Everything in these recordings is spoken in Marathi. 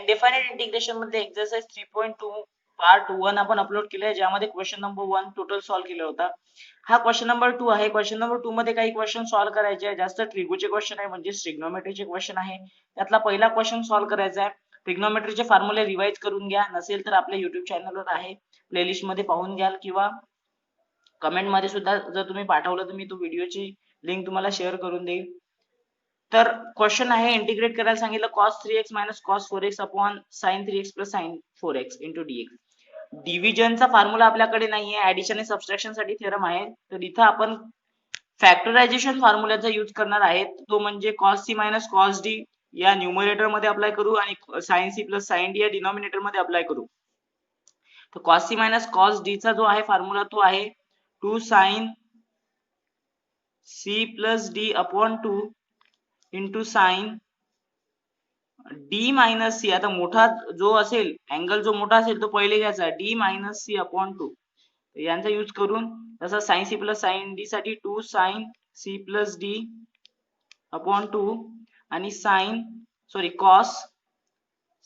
इनडेफिनाइट इंटिग्रेशन मध्ये एक्सरसाइज 3.2 पार्ट 1 आपण अपलोड केले, ज्यामध्ये क्वेश्चन नंबर 1 टोटल सॉल्व्ह केला होता. हा क्वेश्चन नंबर 2 आहे. क्वेश्चन नंबर 2 मध्ये काही क्वेश्चन सॉल्व्ह करायचे आहे. जास्त ट्रिगोचे क्वेश्चन आहे, म्हणजे ट्रिग्नोमेट्रीचे क्वेश्चन आहे. त्यातला पहिला क्वेश्चन सॉल्व्ह करायचा आहे. ट्रिग्नोमेट्रीचे फॉर्म्युले रिवाइज करून घ्या. नसेल तर आपल्या युट्यूब चॅनलवर आहे, प्लेलिस्ट मध्ये पाहून घ्याल, किंवा कमेंट मध्ये सुद्धा जर तुम्ही पाठवलं तर मी तो व्हिडिओची लिंक तुम्हाला शेअर करून देईल. तर क्वेश्चन आहे, इंटिग्रेट करायला सांगितलं cos 3x minus cos 4x upon sin 3x plus sin 4x into dx. डिव्हिजनचा फॉर्म्युला आपल्याकडे नाहीये, ऍडिशन आणि सबट्रॅक्शन साठी थेरम आहे. तर इथं आपण फॅक्टरायझेशन फॉर्म्युल्याचा यूज करणार आहे, तो म्हणजे cos c minus cos d या न्यूमरेटर मध्ये अप्लाय करू आणि sin c plus sin d या डिनॉमिनेटर मध्ये अप्लाय करू. तर cos c minus cos d चा जो आहे फॉर्म्युला तो आहे 2 sin c plus d upon 2 into sine d minus c. आता मोठा जो असेल, अँगल जो मोठा असेल तो पहिले घ्यायचा, डी मायनस सी अपॉन 2. यांचा यूज करून तसा sine c plus sine d साठी 2 sine c plus d upon 2 आणि cos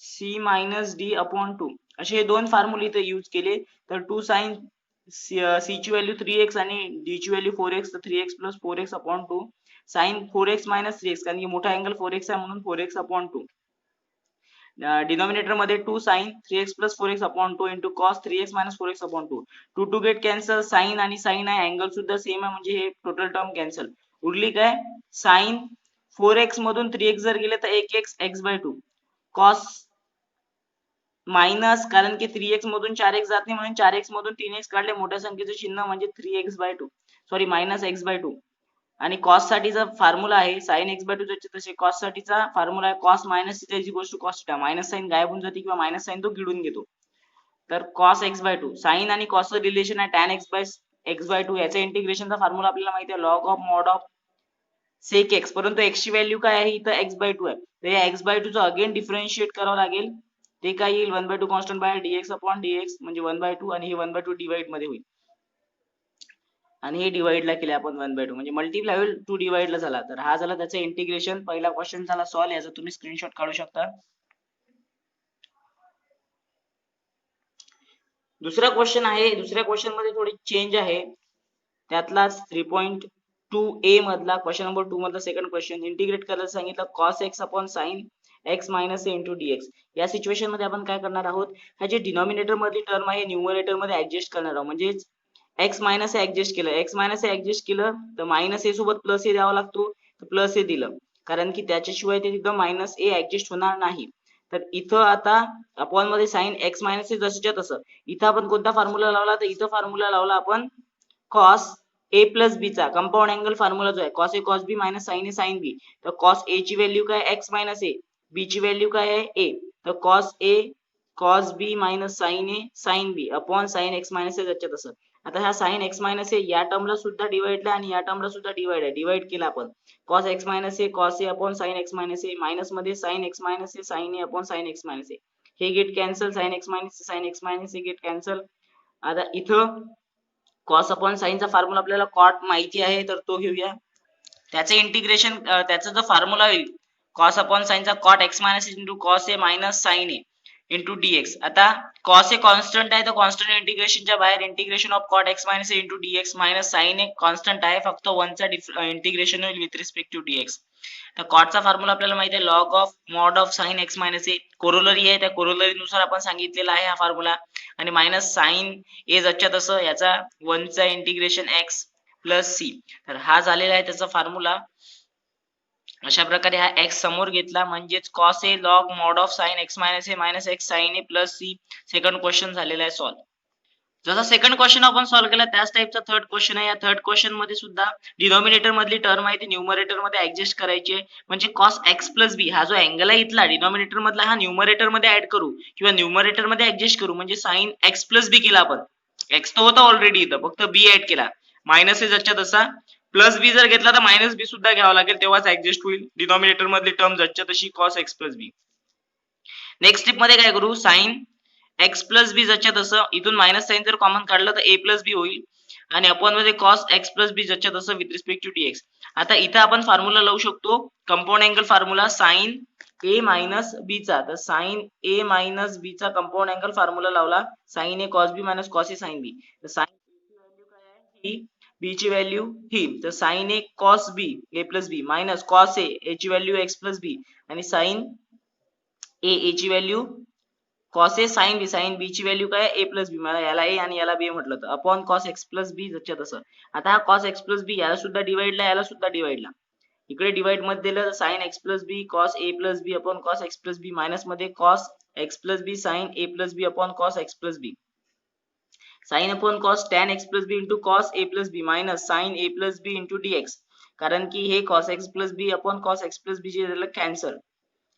c minus d upon 2 असे हे दोन फॉर्म्युले इथे यूज केले. तर 2 साइन सी ची व्हॅल्यू 3x आणि डी ची व्हॅल्यू 4x, तर 3x plus 4x upon 2 sign 4x minus 3x, कारण की मोठा अँगल 4x आहे म्हणून 4x अपॉन 2. डिनॉमिनेटर मध्ये 2 sine 3x plus 4x upon 2 into cos 3x minus 4x upon 2. 2 two get cancel, sine आणि साइन आहे, अँगल सुद्धा सेम आहे, म्हणजे हे टोटल टर्म कॅन्सल. उरली काय, साइन 4x मधून 3x जर गेले तर 1x x/2 कॉस मायनस, कारण की 3x मधून 4x जात नाही म्हणून 4x मधून 3x काढले, मोठ्या संख्येचं चिन्ह म्हणजे 3x/2 सॉरी मायनस x/2. आणि कॉस साठीचा फॉर्म्युला आहे sin x/2 जसे तसे कॉस साठीचा फॉर्म्युला आहे cos minus theta is equal to cos theta. Minus sine गायब होऊन जाते किंवा मायनस साइन तो गिळून घेतो. तर कॉस x/2 साइन आणि कॉसचं रिलेशन आहे tan x/2. याचा इंटिग्रेशनचा फॉर्म्युला आपल्याला माहिती आहे log of mod of sec x, परंतु x ची व्हॅल्यू काय आहे इथं x/2 आहे. तर या x/2 चं अगेन डिफरन्शिएट करावं लागेल. ते काय येईल 1/2 constant by dx upon dx म्हणजे 1/2 आणि हे 1/2 डिवाइड मध्ये होईल आणि हे डिवाइडला केले आपण 1/2 म्हणजे मल्टिप्लाय होईल 2 डिवाइडला झाला. तर हा झाला त्याचा इंटिग्रेशन. पहिला क्वेश्चन झाला सॉल्व्ह. याचा तुम्ही स्क्रीनशॉट काढू शकता. दुसरा क्वेश्चन आहे. दुसऱ्या क्वेश्चन मध्ये थोडी चेंज आहे. त्यातला 3.2a मधला क्वेश्चन नंबर 2 मधला सेकंड क्वेश्चन, इंटिग्रेट करायला सांगितलं cos x upon sin x minus a into dx. या सिच्युएशन मध्ये आपण काय करणार आहोत, हा जे डिनॉमिनेटर मधली टर्म आहे न्यूमरेटर मध्ये ऍडजस्ट करणार आहोत. म्हणजे x मायनस ऍडजस्ट केलं, x मायनस ऍडजस्ट केलं तर मायनस a सोबत प्लस a द्यावा लागतो, तर प्लस a दिलं, कारण की त्याच्याशिवाय ते तिथं मायनस a ऍडजस्ट होणार नाही. तर इथं आता अपॉन मध्ये साइन x मायनस a जसंच्या तसं. इथं आपण कोणता फॉर्म्युला लावला, तर इथं फॉर्म्युला लावला आपण cos a प्लस b चा कंपाऊंड अँगल फॉर्म्युला जो आहे cos a cos b minus sin a sin b. तर cos a ची व्हॅल्यू काय x मायनस a, b ची व्हॅल्यू काय आहे a, तर cos a cos b minus sin a sin b upon sin x minus a जसंच्या तसं. आता हा sin x मायनस a या टर्मला सुद्धा डिवाइडला आणि या टर्मला सुद्धा डिवाइड केला आपण. cos x minus a cos a upon sin x minus a minus मध्ये sin x minus a sin a upon sin x minus a. हे get cancel, sin x minus a get cancel. आता इथं cos अपॉन sin चा फॉर्म्युला आपल्याला cot माहिती आहे, तर तो घेऊया. त्याचे इंटिग्रेशन, त्याचा जो फॉर्म्युला होईल cos अपॉन sin चा cot x minus into cos a minus sin a into dx. आता cos a कॉन्स्टंट आहे, तर कॉन्स्टंट इंटिग्रेशनच्या बाहेर integration of cot x minus a into dx minus sin a constant आहे, फक्त 1 चा इंटिग्रेशन होईल विथ रिस्पेक्ट टू dx. तर cot चा फॉर्म्युला आपल्याला माहिती आहे log of mod of sin x minus a. Corollary आहे, त्या कोरोलरी नुसार आपण सांगितलेला आहे हा फॉर्म्युला. आणि मायनस sin a जसच्या तसं याचा 1 चा इंटिग्रेशन x प्लस c. तर हा झालेला आहे त्याचा फॉर्म्युला. अशा प्रकारे हा x समोर घेतला म्हणजेच cos a log mod of sin x minus a minus x sin a plus c. Second question झालेला आहे सॉल्व्ह. जसा सेकंड क्वेश्चन आपण सॉल्व्ह केला त्याच टाइपचा थर्ड क्वेश्चन आहे. या थर्ड क्वेश्चन मध्ये सुद्धा डिनॉमिनेटर मधली टर्म आहे ती न्यूमरेटर मध्ये ऍडजस्ट करायची आहे. म्हणजे cos x प्लस b हा जो अँगल आहे इथला डिनॉमिनेटर मधला हा न्यूमरेटर मध्ये ऍड करू किंवा न्यूमरेटर मध्ये ऍडजस्ट करू. म्हणजे sin x प्लस b केला आपण. x तो होता ऑलरेडी इथं, फक्त b ऍड केला. मायनस आहे जसच्या तसा, प्लस बी जर घेतला तर मायनस बी सुद्धा घ्यावा लागेल, तेव्हाच ऍडजस्ट होईल. डिनॉमिनेटर मधली टर्म जसच्या तशी cos x प्लस बी. नेक्स्ट स्टेप मध्ये काय करू, साइन x प्लस बी जसच्या तसं, इथून मायनस साइन जर कॉमन काढलं तर a प्लस बी होईल आणि अपॉन मध्ये cos x प्लस बी जसच्या तसं विथ रिस्पेक्ट टू dx. आता इथं आपण फॉर्म्युला लावू शकतो कंपाऊंड अँगल फॉर्म्युला साइन ए मायनस बी चा, तर साइन ए मायनस बी चा कंपाऊंड अँगल फॉर्म्युला लावला, sign A cos B minus cos A sine B. तर साइन ची व्हॅल्यू काय आहे ही, बी ची व्हॅल्यू ही, तर sign A cos B A plus B minus cos A ची व्हॅल्यू एक्स प्लस बी आणि साइन ए ची value cos A sine B ची व्हॅल्यू काय ए प्लस बी, मला याला ए आणि याला बी म्हटलं तर अपॉन कॉस एक्स प्लस बी जसं तसं. आता हा कॉस एक्स प्लस बी याला सुद्धा डिवाइडला, याला सुद्धा डिवाइडला, इकडे डिवाइड मध्ये दिलं तर sine x plus B cos A plus B upon cos x plus B minus मध्ये cos x plus B sine A plus B upon cos x plus B, sine upon cos tan x plus B into cos A plus B minus sine A plus B into dx, कारण की हे cos x plus B upon cos x plus B चे झालं कॅन्सल.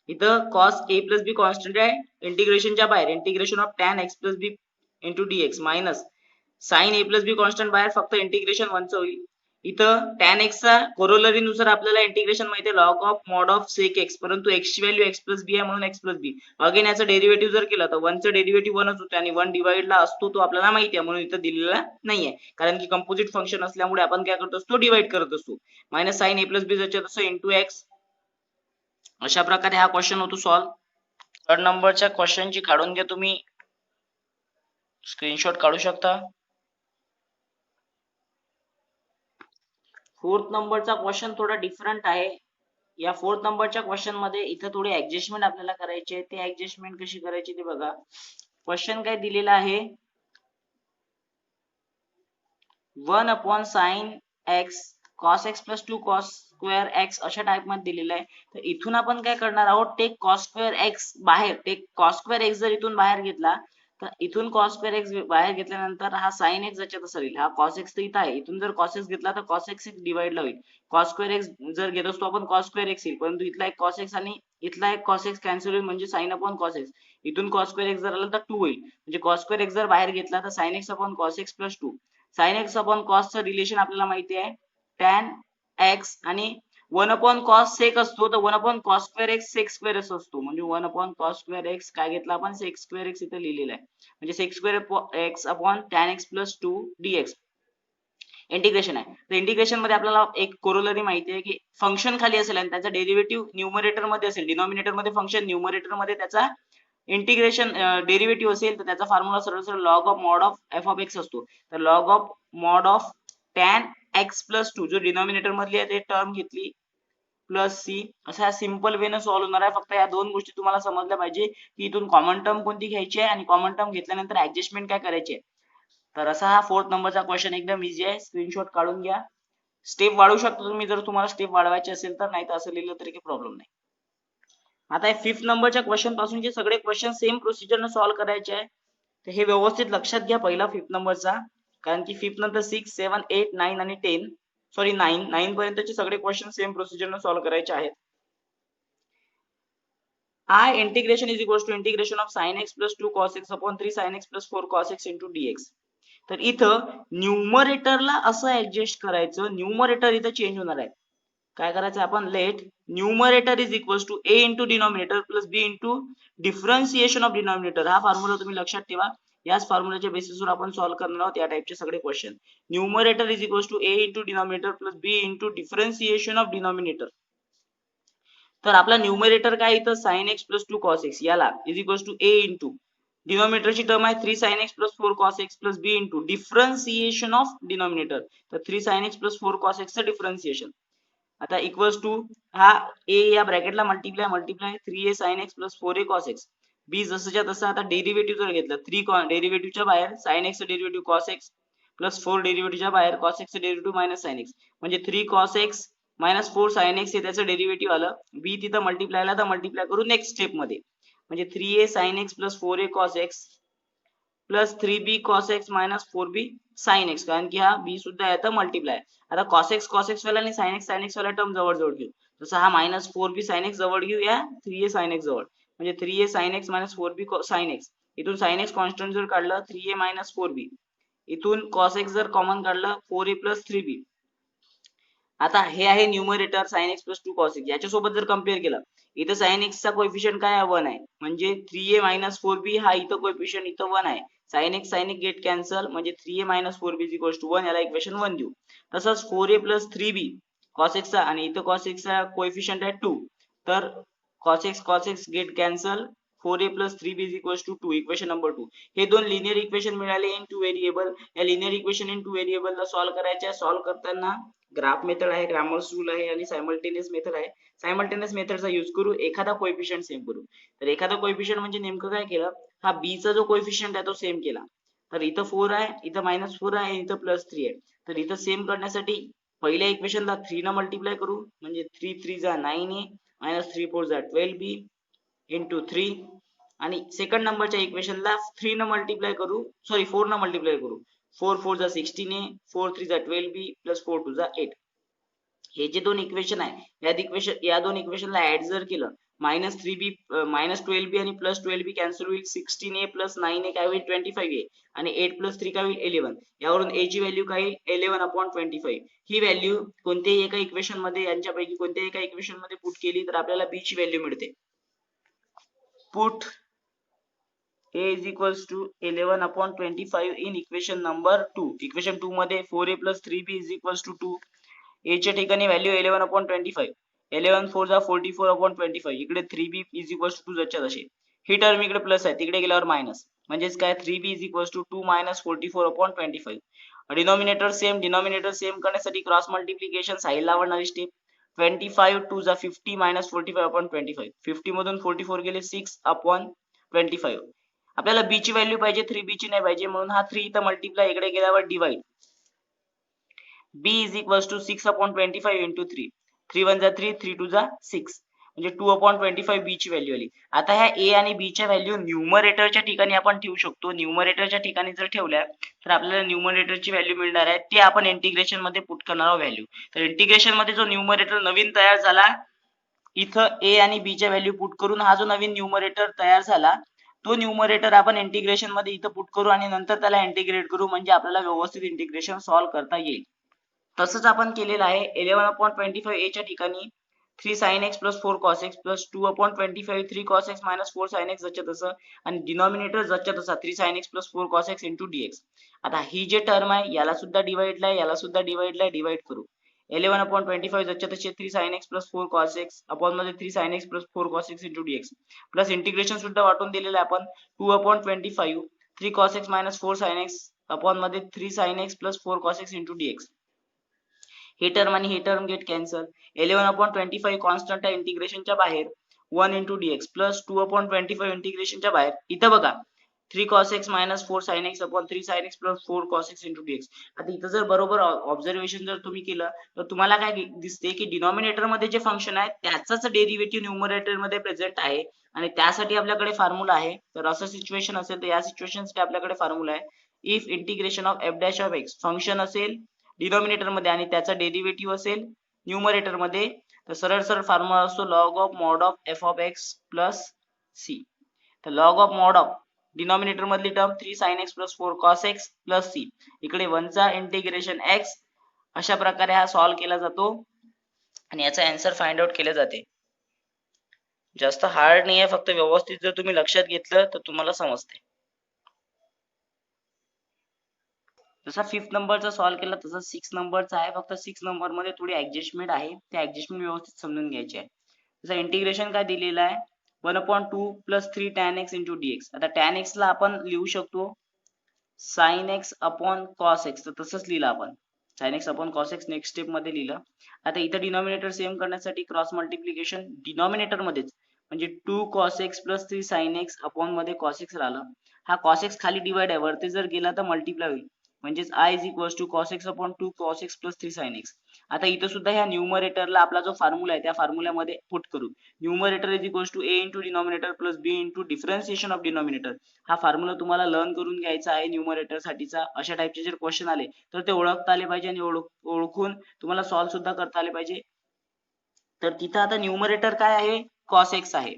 इथं cos A plus b constant आहे इंटिग्रेशनच्या बाहेर, integration of tan x plus B into dx minus sine A plus b constant बाहेर, फक्त इंटिग्रेशन वनचं होईल. इथं टॅन एक्स चा कोरोलरी नुसार आपल्याला इंटिग्रेशन माहिती आहे log of mod of sec x, परंतु एक्स ची व्हॅल्यू एक्स प्लस बी आहे म्हणून एक्स प्लस बी. अगेन याचं डेरिव्हेटिव्ह जर केलं तर वनचं डेरिव्हेटिव्ह वनच होते आणि वन डिवाइडला असतो तो आपल्याला माहिती आहे म्हणून इथं दिलेला नाहीये, कारण की कंपोजिट फंक्शन असल्यामुळे आपण काय करत असतो डिवाइड करत असतो. मायनस साइन ए प्लस बी जसं तसं इंटू एक्स. अशा प्रकारे हा क्वेश्चन होतो सॉल्व. थर्ड नंबरच्या क्वेश्चनची काढून घ्या, तुम्ही स्क्रीनशॉट काढू शकता. फोर्थ नंबरचा क्वेश्चन थोडा डिफरंट आहे. या फोर्थ नंबरच्या क्वेश्चन मध्ये इथं थोडी ऍडजस्टमेंट आपल्याला करायची आहे. ते ऍडजस्टमेंट कशी करायची ते बघा. क्वेश्चन काय दिलेला आहे, 1 upon sine x cos x plus 2 cos square x अशा टाइप मध्ये दिलेला आहे. तर इथून आपण काय करणार आहोत, टेक कॉस स्क्वेअर एक्स बाहेर, टेक कॉस स्क्वेअर एक्स जर इथून बाहेर घेतला तर इथून कॉस स्क्वेअर एक्स बाहेर घेतल्यानंतर हा साइन एक्स ज्याच्यात असेल, हा कॉस एक्स तर इथं आहे, इथून जर कॉस एक्स घेतला तर कॉस एक्स डिवाइडला होईल. कॉस स्क्वेअर एक्स जर घेत असतो आपण कॉस स्क्वेअर एक्स येईल, परंतु इथला एक कॉस एक्स आणि इथला एक कॉस एक्स कॅन्सल होईल म्हणजे साइन अपॉन कॉस एक्स. इथून कॉस स्क्वेअर एक्स जर आला तर 2 होईल, म्हणजे कॉस स्क्वेअर एक्स जर बाहेर घेतला तर sine x upon cos x plus 2. Sine x upon cos चं रिलेशन आपल्याला माहिती आहे टॅन एक्स आणि 1 अपॉन कॉस सेक असतो, तर 1 upon cos square x sec square असतो, म्हणजे 1 अपॉन कॉस स्क्वेअर एक्स काय घेतला आपण सेक स्क्वेअर एक्स इथे लिहिलेला आहे, म्हणजे sec square x upon tan x plus 2 dx. Integration आहे, तर इंटिग्रेशन मध्ये आपल्याला एक कोरोलरी माहिती आहे की फंक्शन खाली असेल आणि त्याचा डेरिव्हेटिव्ह न्यूमरेटर मध्ये असेल, डिनॉमिनेटर मध्ये फंक्शन, न्यूमरेटर मध्ये त्याचा इंटिग्रेशन डेरिव्हेटिव्ह असेल, तर त्याचा फॉर्म्युला सरळ सरळ log of mod of f of x असतो. तर log of mod of tan x plus 2 जो डिनॉमिनेटर मधली आहे ते टर्म घेतली प्लस सी, असा सिंपल वेने सॉल्व्ह होणार आहे. फक्त या दोन गोष्टी तुम्हाला समजल्या पाहिजे की इथून कॉमन टर्म कोणती घ्यायची आहे आणि कॉमन टर्म घेतल्यानंतर ऍडजस्टमेंट काय करायची आहे. तर असा हा फोर्थ नंबरचा क्वेश्चन एकदम इझी आहे, स्क्रीनशॉट काढून घ्या. स्टेप वाढवू शकता तुम्ही जर तुम्हाला स्टेप वाढवायची असेल तर, नाही तर असं लिहिलं तरी काही प्रॉब्लेम नाही. आता फिफ्थ नंबरच्या क्वेश्चन पासूनचे सगळे क्वेश्चन सेम प्रोसिजरने सॉल्व्ह करायचे आहे, तर हे व्यवस्थित लक्षात घ्या पहिला फिफ्थ नंबरचा, कारण की फिफ्थ नंतर 6, 7, 8, 9 आणि 10 सॉरी 9 पर्यंतचे सगळे क्वेश्चन सेम प्रोसिजरने सॉल्व्ह करायचे आहेत. I integration is equals to integration of sin x plus 2 cos x upon 3 sin x plus 4 cos x into dx. तर इथं न्यूमरेटरला असं ऍडजस्ट करायचं, न्यूमरेटर इथं चेंज होणार आहे. काय करायचं आपण, let numerator is equals to a into denominator plus b into differentiation of denominator. हा फॉर्म्युला तुम्ही लक्षात ठेवा, याच फॉर्म्युलाच्या बेसिसवर आपण सॉल्व्ह करणार आहोत या टाइपचे सगळे question. Numerator is equals to a into denominator plus b into differentiation of denominator. तर आपला न्यूमरेटर काय इथं sin x plus 2 cos x याला is equals to a into डिनॉमिनेटरची टर्म आहे 3 sin x plus 4 cos x plus b into differentiation of denominator, तर 3 sin x plus 4 cos x चं डिफरन्सिएशन. आता इक्वल्स टू हा a या ब्रॅकेटला multiply 3a sin x plus 4a cos x, b जसंच्या तसं. आता डेरिव्हेटिव्ह जर घेतलं 3 डेरिव्हेटिव्हच्या बाहेर sin x चं डेरिव्हेटिव्ह cos x प्लस 4 डेरिव्हेटिव्हच्या बाहेर cos x चं डेरिव्हेटिव्ह मायनस sin x, म्हणजे 3 cos x minus 4 sin x हे त्याचं डेरिव्हेटिव्ह आलं. b तिथं मल्टिप्लायला तर मल्टिप्लाय करू नेक्स्ट स्टेप मध्ये, म्हणजे 3a sin x plus 4a cos x plus 3b cos x minus 4b sin x, कारण की हा b सुद्धा येतं मल्टिप्लाय. आता cos x वाला आणि sin x वाला टर्म जवळ जवळ घेऊ, जसं हा मायनस 4b sin x जवळ घेऊ या 3a sin x जवळ, म्हणजे 3a sin x minus 4b sin x. इथून sin x कॉन्स्टंट जर काढलं 3a मायनस 4b, इथून cos x जर कॉमन काढलं 4a प्लस 3b. आता हे आहे numerator sin x plus 2 cos x, याच्यासोबत जर कम्पेअर केलं इथं sin x चा कोएफिशियंट काय आहे 1 आहे, म्हणजे 3a मायनस 4b हा इथं कोएफिशियंट इथं 1 आहे. sin x गेट कॅन्सल, म्हणजे 3a minus 4b is equals to 1, याला इक्वेशन 1 देऊ. तसंच 4a plus 3b cos x चा आणि इथं cos x चा कोएफिशियंट आहे 2, तर cos x get cancel, 4a plus 3b is equals to 2, equation number 2. हे दोन लिनियर इक्वेशन मिळाले इन टू व्हेरिएबल. या linear equation in two variable ला सॉल्व्ह करायचे. सॉल्व्ह करताना ग्राफ मेथड आहे, ग्रामर्स रूल आहे आणि सायमल्टेनियस मेथड आहे. सायमल्टेनियस मेथडचा यूज करू, एखादा कोएफिशियंट सेम करू. तर एखादा कोएफिशियंट म्हणजे नेमकं काय केलं, हा b चा जो कोएफिशियंट आहे तो सेम केला. तर इथं 4 आहे, इथं -4 आहे, इथं +3 आहे. तर इथं सेम करण्यासाठी पहिल्या इक्वेशनला 3 न मल्टिप्लाय करू, म्हणजे 3 3 जा 9a -3 4 जा 12b इंटू 3. आणि सेकंड नंबरच्या इक्वेशनला 3 न मल्टिप्लाय करू, सॉरी 4 न मल्टिप्लाय करू. 4 4 जा 16a, 4 3 जा 12b प्लस 4 2 जा 8. हे जे दोन इक्वेशन आहे, या दोन इक्वेशनला ऍड जर केलं, -3b -12b आणि +12b कॅन्सल होईल. 16a प्लस 9a काय होईल 25a आणि 8 प्लस 3 काय होईल 11. यावरून a ची व्हॅल्यू काय येईल 11/25. ही व्हॅल्यू कोणत्याही एका इक्वेशन मध्ये, यांच्यापैकी कोणत्याही एका इक्वेशन मध्ये पुट केली तर आपल्याला b ची व्हॅल्यू मिळते. Put a is equals to 11/25 in equation number 2. Equation 2 मध्ये 4a plus 3b is equals to 2. a च्या ठिकाणी व्हॅल्यू 11/25. 11 4 जा 44/25. इकडे 3b is equals to 2 जच्या तसे. ही टर्म इकडे प्लस आहे, तिकडे गेल्यावर मायनस. म्हणजेच काय 3b is equals to 2 minus 44/25. Denominator same करण्यासाठी क्रॉस मल्टिप्लिकेशन साइडला आवडणारी स्टेप. 25 2 जा 50 minus 45/25. 50 मधून 44 गेले 6/25. आपल्याला b ची व्हॅल्यू पाहिजे, 3b ची नाही पाहिजे, म्हणून हा 3 इथं मल्टिप्लाय, इकडे गेल्यावर divide. b is equals to 6/25 into 3. 3 1 जा 3, 3 2 जा 6. म्हणजे 2/25 b ची व्हॅल्यू आली. आता ह्या a आणि b च्या व्हॅल्यू न्यूमरेटरच्या ठिकाणी आपण ठेवू शकतो. न्यूमरेटरच्या ठिकाणी जर ठेवल्या तर आपल्याला न्यूमरेटरची व्हॅल्यू मिळणार आहे, ते आपण इंटिग्रेशन मध्ये पुट करणार आहोत व्हॅल्यू. तर इंटिग्रेशन मध्ये जो न्यूमरेटर नवीन तयार झाला, इथं a आणि b च्या व्हॅल्यू पुट करून हा जो नवीन न्यूमरेटर तयार झाला, तो न्यूमरेटर आपण इंटिग्रेशन मध्ये इथं पुट करू आणि नंतर त्याला इंटिग्रेट करू, म्हणजे आपल्याला व्यवस्थित इंटिग्रेशन सॉल्व्ह करता येईल. तसंच आपण केलेलं आहे. 11/25 a च्या ठिकाणी 3 sin x plus 4 cos x plus 2/25 3 cos x minus 4 sin x जच्या तसं, आणि डिनॉमिनेटर जच्या तसा 3 sin x plus 4 cos x into dx. आता ही जे टर्म आहे याला सुद्धा डिवाइडला आहे, याला सुद्धा डिवाइडला, डिवाइड करू. 11/25 जच्या तसे 3 sin x plus 4 cos x upon मध्ये 3 sin x plus 4 cos x into dx. Plus integration सुद्धा वाटून दिलेलं आहे आपण. 2/25 3 cos x minus 4 sin x upon मध्ये 3 sin x plus 4 cos x into dx. ही टर्म आणि ही टर्म गेट कॅन्सल. 11/25 कॉन्स्टंट आहे इंटिग्रेशनच्या बाहेर, 1 into dx प्लस 2/25 इंटिग्रेशनच्या बाहेर. इथं बघा 3 cos x minus 4 sin x upon 3 sin x plus 4 cos x into dx. आता इथं जर बरोबर ऑब्झर्वेशन जर तुम्ही केलं तर तुम्हाला काय दिसते की डिनॉमिनेटर मध्ये जे फंक्शन आहे त्याचाच डेरिव्हेटिव्ह न्यूमरेटर मध्ये प्रेझेंट आहे, आणि त्यासाठी आपल्याकडे फॉर्म्युला आहे. तर असं सिच्युएशन असेल तर या सिच्युएशनसाठी आपल्याकडे फॉर्म्युला आहे. If integration of f dash of x function असेल डिनॉमिनेटर मध्ये आणि त्याचा डेरिव्हेटिव्ह असेल न्यूमरेटर मध्ये, तर सरळ सरळ फॉर्म्युला असतो log of mod of f of x plus c. तर log of mod of denominator मधली term 3 sin x plus 4 cos x plus c, इकडे 1 चा इंटिग्रेशन x. अशा प्रकारे हा सॉल्व्ह केला जातो आणि याचा आन्सर फाइंड आउट केले जाते. जास्त हार्ड नाही आहे, फक्त व्यवस्थित जर तुम्ही लक्षात घेतलं तर तुम्हाला समजते. जसा 5th नंबरचा सॉल्व्ह केला तसा 6 नंबरचा आहे, फक्त 6 नंबर मध्ये थोडी ऍडजस्टमेंट आहे, ते ऍडजस्टमेंट व्यवस्थित समजून घ्यायची आहे. जसं इंटिग्रेशन काय दिलेलं आहे 1/2 plus 3 tan x into dx. आता tan x ला आपण लिहू शकतो sin x upon cos x, तर तसंच लिहिलं आपण sin x upon cos x next step मध्ये लिहिलं. आता इथं डिनॉमिनेटर सेम करण्यासाठी क्रॉस मल्टिप्लिकेशन डिनॉमिनेटर मध्येच, म्हणजे 2 cos x plus 3 sin x upon मध्ये cos x राहिलं. हा cos x खाली डिवाइड आहे, वरती जर गेला तर मल्टिप्लाय होईल, म्हणजेच i is equals to cos x upon 2 cos x plus 3 sin x. आता इथं सुद्धा ह्या न्यूमरेटरला आपला जो फॉर्म्युला आहे त्या फॉर्म्युल्यामध्ये पुट करू. Numerator is equals to a into denominator plus b into differentiation of denominator. हा फॉर्म्युला तुम्हाला लर्न करून घ्यायचा आहे न्यूमरेटर साठीचा. अशा टाइपचे जर क्वेश्चन आले तर ते ओळखता आले पाहिजे आणि ओळखून तुम्हाला सॉल्व्ह सुद्धा करता आले पाहिजे. तर तिथं आता न्यूमरेटर काय आहे cos x आहे,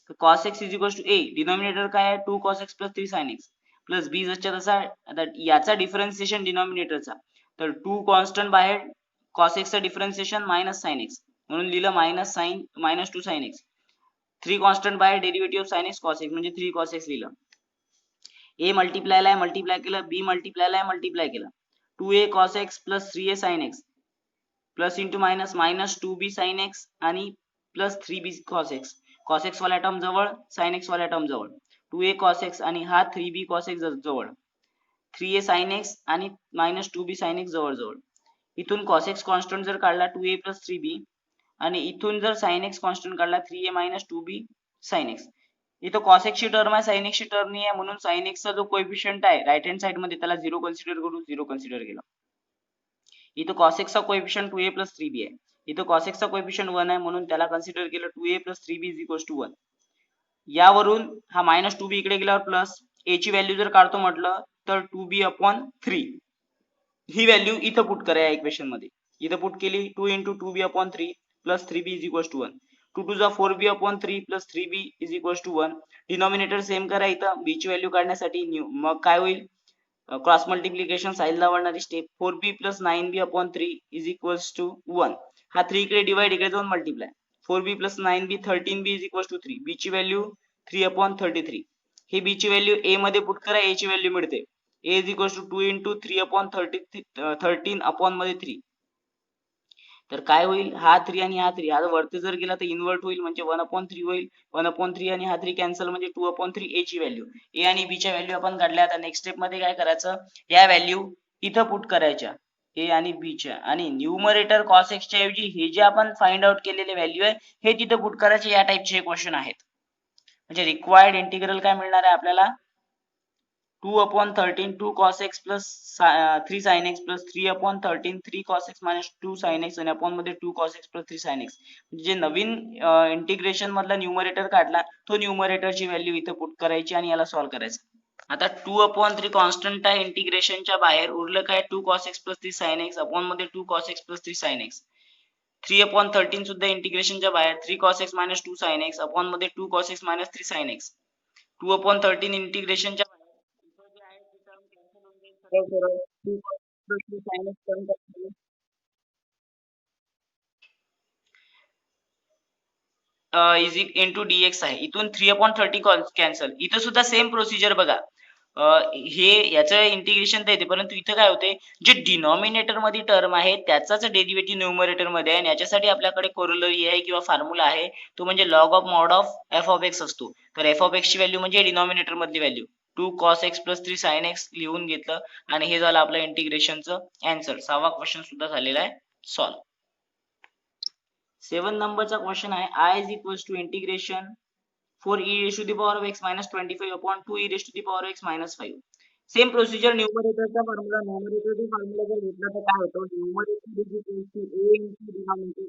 तर cos x is equals to a, denominator काय आहे 2 cos x plus 3 sin x plus b जसच्या तसा. आता याचा डिफरन्शिएशन डिनॉमिनेटरचा, तर 2 कॉन्स्टंट बाहेर, cos x चा डिफरन्शिएशन मायनस sin x म्हणून लिहिलं -2 sin x. 3 कॉन्स्टंट बाहेर, derivative of sin x cos x म्हणजे 3 cos x लिहिलं. a मल्टिप्लायला आहे, मल्टिप्लाय केलं, b मल्टिप्लायला आहे, मल्टिप्लाय केलं. 2a cos x plus 3a sin x plus into minus -2b sin x आणि plus 3b cos x. Cos x वाल्या टर्म जवळ, साइन एक्स वाल्या टर्म जवळ, 2a cos x आणि हा 3b cos x जवळ, 3a sin x आणि मायनस 2b sin x जवळ जवळ. इथून cos x कॉन्स्टंट जर काढला 2a प्लस 3b आणि इथून जर sin x कॉन्स्टंट काढला 3a minus 2b sin x. इथं cos x ची टर्म आहे, sin x ची टर्म नाही आहे, म्हणून sin x चा जो कोएफिशियंट आहे राईट हँड साइड मध्ये त्याला 0 कन्सिडर करू, 0 कन्सिडर केला. इथं cos x चा कोएफिशियंट 2a प्लस 3b आहे, इथं cos x चा कोएफिशियंट 1 आहे म्हणून त्याला कन्सिडर केलं 2a plus 3b is equals to 1. यावरून हा मायनस 2b इकडे गेल्यावर प्लस a ची व्हॅल्यू जर काढतो म्हटलं तर 2b अपॉन 3 ही व्हॅल्यू इथं पुट करा या इक्वेशन मध्ये. इथं पुट केली 2 into 2b upon 3 plus 3b is equals to 1. 2 to the 4b upon 3 plus 3b is equals to 1. Denominator same करा इथं b ची व्हॅल्यू काढण्यासाठी मग काय होईल, क्रॉस मल्टिप्लिकेशन साईडला वाढणारी step 4b plus 9b upon 3 is equals to 1. हा 3 इकडे डिवाइड, इकडे जाऊन multiply, 4b plus 9b 13b is equals to 3. b ची व्हॅल्यू 3 अपॉन 33. ही b ची व्हॅल्यू a मध्ये पुट करा, a ची व्हॅल्यू मिळते a is equals to 2 into 3 upon 13 upon मध्ये 3. तर काय होईल, हा 3 आणि हा 3 हा वरती जर गेला तर इन्व्हर्ट होईल म्हणजे 1 अपॉन 3 होईल. 1 अपॉन 3 आणि हा 3 कॅन्सल म्हणजे 2 अपॉन 3 a ची व्हॅल्यू. a आणि b च्या व्हॅल्यू आपण काढल्या. आता नेक्स्ट स्टेप मध्ये काय करायचं, या व्हॅल्यू इथं पुट करायच्या a आणि b च्या, आणि न्यूमरेटर cos x च्या ऐवजी हे जे आपण फाइंड आउट केलेले व्हॅल्यू आहे हे तिथं पुट करायचे. या टाइपचे क्वेश्चन आहेत. म्हणजे रिक्वायर्ड इंटिग्रल काय मिळणार आहे आपल्याला, 2 upon 13 2 cos x plus 3 sin x plus 3 upon 13 3 cos x minus 2 sin x आणि अपॉन मध्ये 2 cos x plus 3 sin x. जे नवीन इंटिग्रेशन मधला न्यूमरेटर काढला तो न्यूमरेटरची व्हॅल्यू इथं पुट करायची आणि याला सॉल्व्ह करायचं. आता 2 upon 3 कॉन्स्टंट आहे इंटिग्रेशनच्या बाहेर, उरलं काय 2 cos x plus 3 sin x upon मध्ये 2 cos x plus 3 sin x. 3 upon 13 सुद्धा इंटिग्रेशनच्या बाहेर, 3 cos x minus 2 sin x upon मध्ये 2 cos x minus 3 sin x. 2 upon 13 इंटिग्रेशनच्या इज इंटू dx आहे. इथून 3 अपॉन 30 कॅन्सल. इथं सुद्धा सेम प्रोसिजर बघा. हे याचं इंटिग्रेशन तर येते, परंतु इथं काय होते, जे डिनॉमिनेटर मध्ये टर्म आहे त्याचाच डेरिव्हेटिव्ह न्यूमरेटर मध्ये आहे आणि याच्यासाठी आपल्याकडे कोरोलरी आहे किंवा फॉर्म्युला आहे, तो म्हणजे log of mod of f of x असतो. तर f ऑफ x ची व्हॅल्यू म्हणजे डिनॉमिनेटर मधली value 2 cos x plus 3 sin x लिहून घेतलं आणि हे झालं आपलं इंटिग्रेशनचं आन्सर. 6वा क्वेश्चन सुद्धा झालेला आहे सॉल्व. 7 नंबरचा क्वेश्चन आहे, i is equals to integration 4 e raised to the power of x minus 25 upon 2 e raised to the power of x minus 5. Same procedure, न्यूमरेटरचा फॉर्म्युला जर घेतला तर काय होतं, numerator is equals to a into denominator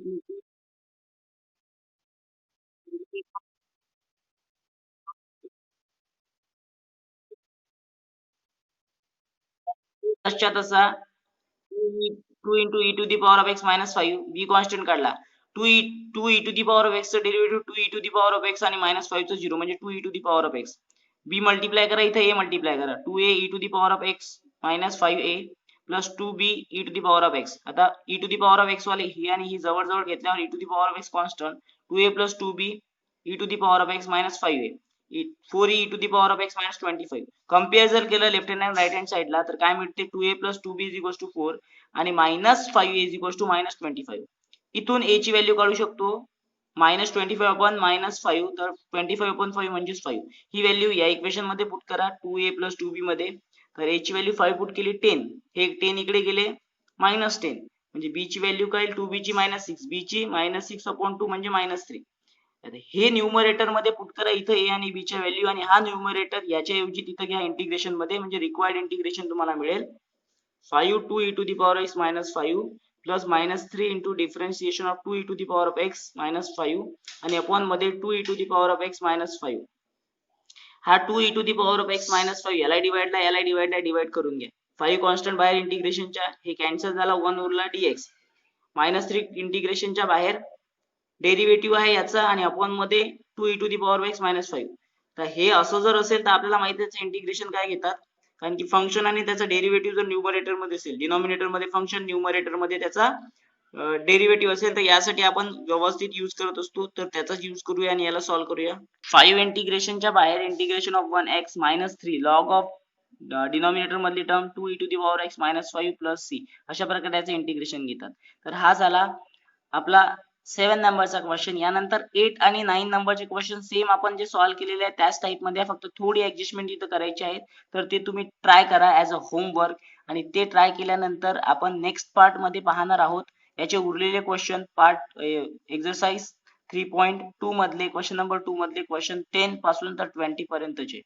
तसा 2 into e to the power of x minus 5. b constant काढला, 2 e to the power of x चं derivative 2 e to the power of x आणि minus 5 चं 0 म्हणजे 2 e to the power of x. b multiply करा, इथे a मल्टिप्लाय करा, 2a e to the power of x minus 5a plus 2b e to the power of x. आता e to the power of x वाले ही आणि ही जवळ जवळ घेतल्यावर e to the power of x constant 2a plus 2b e to the power of x minus 5a 4e to the power of x minus 25. Compare जर केलं लेफ्ट हँड आणि राईट हँड साइडला तर काय मिळते, 2a plus 2b is equals to 4 आणि minus 5a is equals to minus 25. इथून a ची व्हॅल्यू काढू शकतो minus 25 upon minus 5, तर 25 upon 5 म्हणजेच 5. ही व्हॅल्यू या इक्वेशन मध्ये पुट करा 2a plus 2b मध्ये, तर a ची व्हॅल्यू 5 पुट केली 10, हे 10 इकडे गेले minus 10 म्हणजे b ची व्हॅल्यू काय, 2b ची minus 6, b ची minus 6 upon 2 म्हणजे minus 3. हे न्यूमरेटर मध्ये पुट करा इथं a आणि b च्या व्हॅल्यू, आणि हा न्यूमरेटर याच्या ऐवजी तिथं घ्या इंटिग्रेशन मध्ये, म्हणजे रिक्वायर्ड इंटिग्रेशन तुम्हाला मिळेल 5 2 e to the power of x minus 5 plus minus 3 into differentiation of 2 e to the power of x minus 5 आणि अपॉन मध्ये 2 e to the power of x minus 5. हा 2 e to the power of x minus 5 याला डिवाइड करून घ्या. 5 कॉन्स्टंट बाहेर इंटिग्रेशनच्या, हे कॅन्सल झाला, 1 उरला dx. minus 3 इंटिग्रेशनच्या बाहेर, डेरिव्हेटिव्ह आहे याचा आणि अपॉन मध्ये 2 e to the power of x minus 5. तर हे असं जर असेल तर आपल्याला माहिती आहे इंटिग्रेशन काय घेतात, कारण की फंक्शन आणि त्याचा डेरिव्हेटिव्ह जर न्यूमरेटर मध्ये असेल, डिनॉमिनेटर मध्ये फंक्शन, न्यूमरेटर मध्ये त्याचा डेरिव्हेटिव्ह असेल, तर यासाठी आपण व्यवस्थित यूज करत असतो, तर त्याचाच यूज करूया आणि याला सॉल्व्ह करूया. 5 इंटिग्रेशनच्या बाहेर integration of 1x minus 3 log of denominator मधली term 2 e to the power x minus 5 plus c, अशा प्रकारे त्याचे इंटिग्रेशन घेतात. तर हा झाला आपला 7 नंबरचा क्वेश्चन. यानंतर 8 आणि 9 नंबरचे क्वेश्चन सेम आपण जे सॉल्व्ह केलेले आहेत त्याच टाइप मध्ये फक्त थोडी ऍडजस्टमेंट इथं करायची आहे. तर ते तुम्ही ट्राय करा ऍज अ होमवर्क आणि ते ट्राय केल्यानंतर आपण नेक्स्ट पार्ट मध्ये पाहणार आहोत. याचे उरलेले क्वेश्चन पार्ट एक्सरसाइज 3.2 मधले क्वेश्चन नंबर 2 मधले क्वेश्चन 10 पासून तर 20 पर्यंतचे.